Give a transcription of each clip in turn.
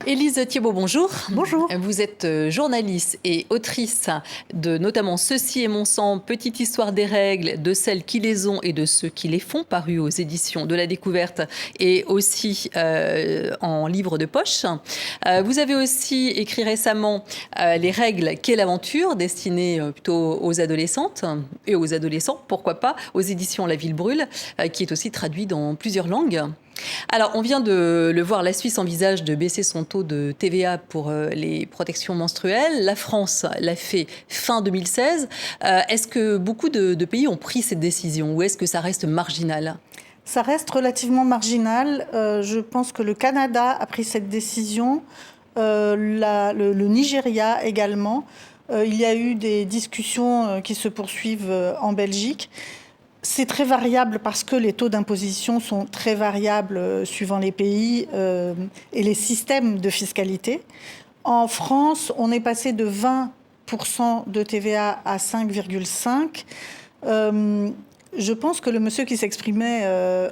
Élise Thiebaud, bonjour. Bonjour. Vous êtes journaliste et autrice de notamment Ceci est mon sang, Petite histoire des règles, de celles qui les ont et de ceux qui les font, paru aux éditions de La Découverte et aussi en livre de poche. Vous avez aussi écrit récemment Les règles, quelle aventure, destiné plutôt aux adolescentes et aux adolescents, pourquoi pas, aux éditions La Ville brûle, qui est aussi traduit dans plusieurs langues. Alors, on vient de le voir, la Suisse envisage de baisser son taux de TVA pour les protections menstruelles. La France l'a fait fin 2016. Est-ce que beaucoup de pays ont pris cette décision ou est-ce que ça reste marginal ? Ça reste relativement marginal. Je pense que le Canada a pris cette décision, le Nigeria également. Il y a eu des discussions qui se poursuivent en Belgique. C'est très variable parce que les taux d'imposition sont très variables suivant les pays et les systèmes de fiscalité. En France, on est passé de 20% de TVA à 5,5%. Je pense que le monsieur qui s'exprimait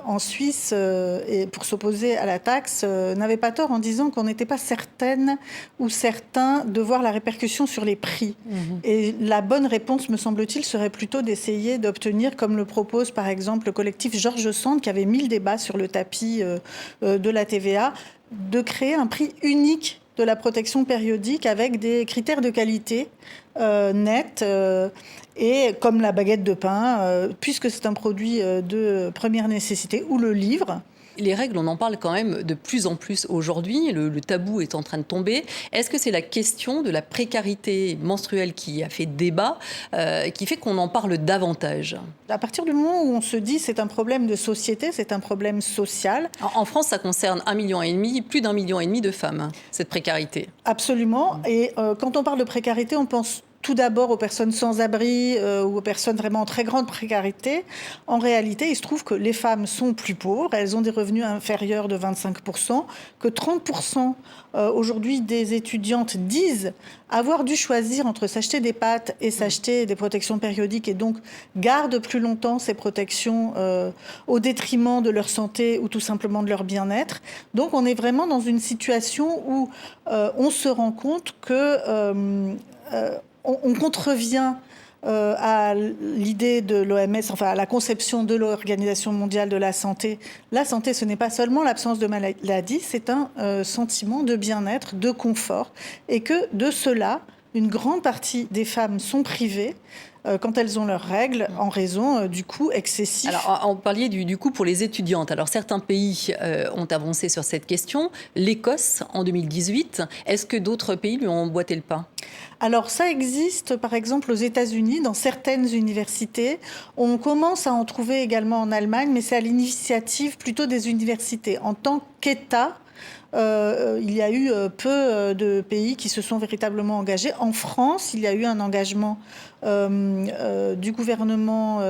en Suisse et pour s'opposer à la taxe n'avait pas tort en disant qu'on n'était pas certaine ou certain de voir la répercussion sur les prix. Et la bonne réponse, me semble-t-il, serait plutôt d'essayer d'obtenir, comme le propose par exemple le collectif Georges Sand, qui avait mis le débat sur le tapis de la TVA, de créer un prix unique de la protection périodique avec des critères de qualité nets et comme la baguette de pain, puisque c'est un produit de première nécessité, ou le livre. Les règles, on en parle quand même de plus en plus aujourd'hui. Le tabou est en train de tomber. Est-ce que c'est la question de la précarité menstruelle qui a fait débat, qui fait qu'on en parle davantage ? À partir du moment où on se dit c'est un problème de société, c'est un problème social. En France, ça concerne 1,5 million, plus d'1,5 million de femmes, cette précarité. Absolument. Et quand on parle de précarité, on pense tout d'abord aux personnes sans abri ou aux personnes vraiment en très grande précarité. En réalité, il se trouve que les femmes sont plus pauvres, elles ont des revenus inférieurs de 25%, que 30% aujourd'hui des étudiantes disent avoir dû choisir entre s'acheter des pâtes et s'acheter des protections périodiques et donc gardent plus longtemps ces protections au détriment de leur santé ou tout simplement de leur bien-être. Donc on est vraiment dans une situation où on se rend compte que on contrevient à l'idée de l'OMS, enfin à la conception de l'Organisation mondiale de la santé. La santé, ce n'est pas seulement l'absence de maladie, c'est un sentiment de bien-être, de confort, et que de cela, une grande partie des femmes sont privées quand elles ont leurs règles en raison du coût excessif. Alors, on parlait du coût pour les étudiantes. Alors, certains pays ont avancé sur cette question. L'Écosse, en 2018. Est-ce que d'autres pays lui ont emboîté le pas ? Alors, ça existe, par exemple, aux États-Unis, dans certaines universités. On commence à en trouver également en Allemagne, mais c'est à l'initiative plutôt des universités. En tant qu'État, il y a eu peu de pays qui se sont véritablement engagés. En France, il y a eu un engagement du gouvernement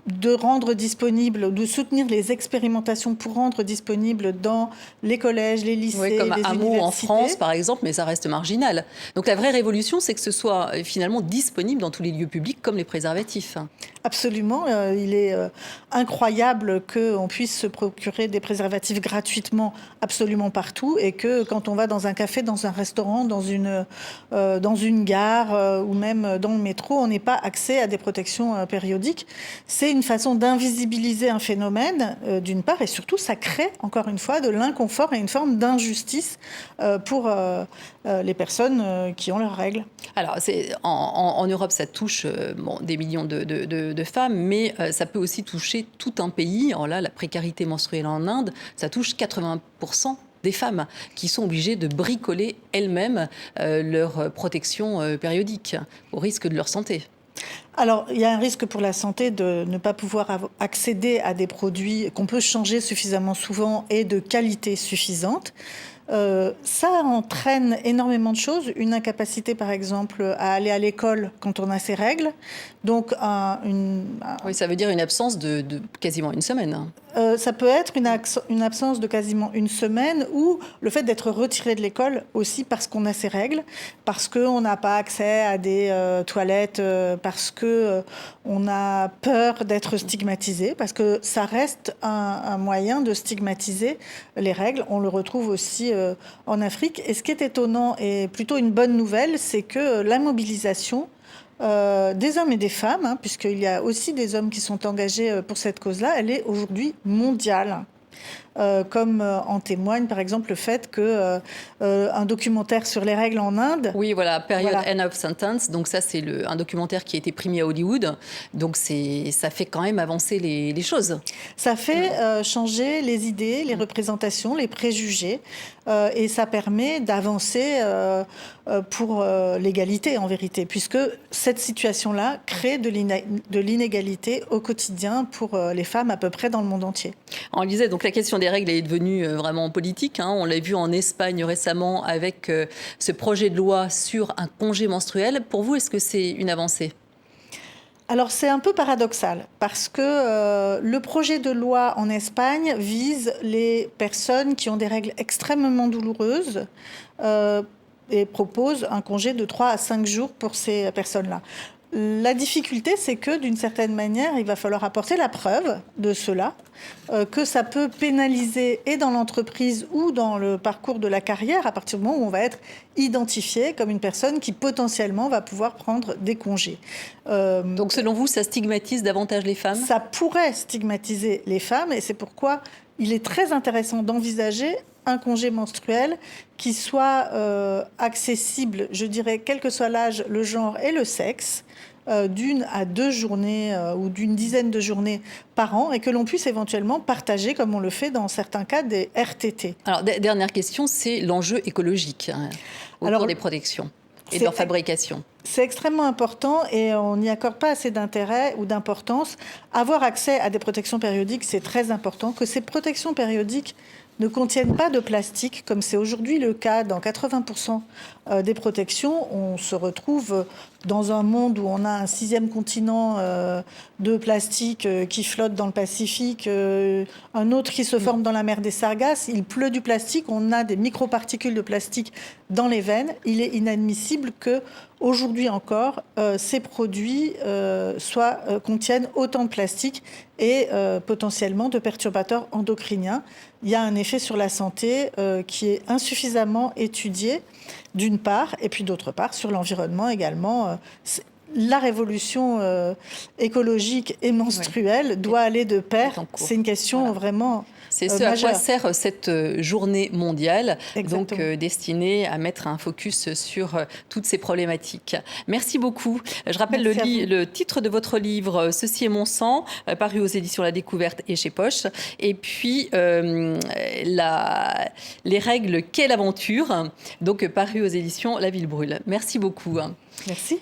de rendre disponible, de soutenir les expérimentations pour rendre disponible dans les collèges, les lycées, oui, comme les un universités. mot en France, par exemple, mais ça reste marginal. Donc la vraie révolution, c'est que ce soit finalement disponible dans tous les lieux publics, comme les préservatifs. Absolument. Il est incroyable qu'on puisse se procurer des préservatifs gratuitement absolument partout et que quand on va dans un café, dans un restaurant, dans une gare ou même dans le métro, on n'ait pas accès à des protections périodiques. C'est une façon d'invisibiliser un phénomène, d'une part, et surtout, ça crée, encore une fois, de l'inconfort et une forme d'injustice pour les personnes qui ont leurs règles. Alors, en Europe, ça touche des millions de femmes, mais ça peut aussi toucher tout un pays. Alors là, la précarité menstruelle en Inde, ça touche 80% des femmes qui sont obligées de bricoler elles-mêmes leur protection périodique au risque de leur santé. Alors, il y a un risque pour la santé de ne pas pouvoir accéder à des produits qu'on peut changer suffisamment souvent et de qualité suffisante. Ça entraîne énormément de choses. Une incapacité, par exemple, à aller à l'école quand on a ses règles. Donc, oui, ça veut dire une absence de quasiment une semaine. Ça peut être une absence de quasiment une semaine ou le fait d'être retiré de l'école aussi parce qu'on a ses règles, parce qu'on n'a pas accès à des toilettes, parce qu'on a peur d'être stigmatisé, parce que ça reste un moyen de stigmatiser les règles. On le retrouve aussi en Afrique. Et ce qui est étonnant et plutôt une bonne nouvelle, c'est que la mobilisation des hommes et des femmes, puisqu'il y a aussi des hommes qui sont engagés pour cette cause-là, elle est aujourd'hui mondiale. Comme en témoigne par exemple le fait que un documentaire sur les règles en Inde. Oui, voilà, Period End of Sentence. Donc ça, c'est un documentaire qui a été primé à Hollywood. Donc ça fait quand même avancer les choses. Ça fait changer les idées, les représentations, les préjugés. Et ça permet d'avancer pour l'égalité en vérité, puisque cette situation-là crée de l'inégalité au quotidien pour les femmes à peu près dans le monde entier. On disait donc la question des règles est devenue vraiment politique. On l'a vu en Espagne récemment avec ce projet de loi sur un congé menstruel. Pour vous, est-ce que c'est une avancée ? Alors c'est un peu paradoxal parce que le projet de loi en Espagne vise les personnes qui ont des règles extrêmement douloureuses et propose un congé de 3 à 5 jours pour ces personnes-là. La difficulté, c'est que d'une certaine manière, il va falloir apporter la preuve de cela, que ça peut pénaliser et dans l'entreprise ou dans le parcours de la carrière à partir du moment où on va être identifié comme une personne qui potentiellement va pouvoir prendre des congés. Donc selon vous, ça stigmatise davantage les femmes ? Ça pourrait stigmatiser les femmes et c'est pourquoi il est très intéressant d'envisager un congé menstruel qui soit accessible, je dirais, quel que soit l'âge, le genre et le sexe, d'une à 2 journées ou d'une dizaine de journées par an et que l'on puisse éventuellement partager, comme on le fait dans certains cas, des RTT. Alors, dernière question, c'est l'enjeu écologique autour des protections et de leur fabrication. C'est extrêmement important et on n'y accorde pas assez d'intérêt ou d'importance. Avoir accès à des protections périodiques, c'est très important. Que ces protections périodiques ne contiennent pas de plastique, comme c'est aujourd'hui le cas dans 80% des protections. On se retrouve dans un monde où on a un 6e continent de plastique qui flotte dans le Pacifique, un autre qui se forme dans la mer des Sargasses. Il pleut du plastique, on a des microparticules de plastique dans les veines. Il est inadmissible que aujourd'hui encore, ces produits contiennent autant de plastique et potentiellement de perturbateurs endocriniens. Il y a un effet sur la santé qui est insuffisamment étudié, d'une part, et puis d'autre part, sur l'environnement également. La révolution écologique et menstruelle doit aller de pair. C'est une question vraiment c'est ce à quoi sert cette journée mondiale, donc destinée à mettre un focus sur toutes ces problématiques. Merci beaucoup. Je rappelle le titre de votre livre, Ceci est mon sang, paru aux éditions La Découverte et chez Poche. Et puis, Les règles, quelle aventure, donc paru aux éditions La Ville Brûle. Merci beaucoup. Merci.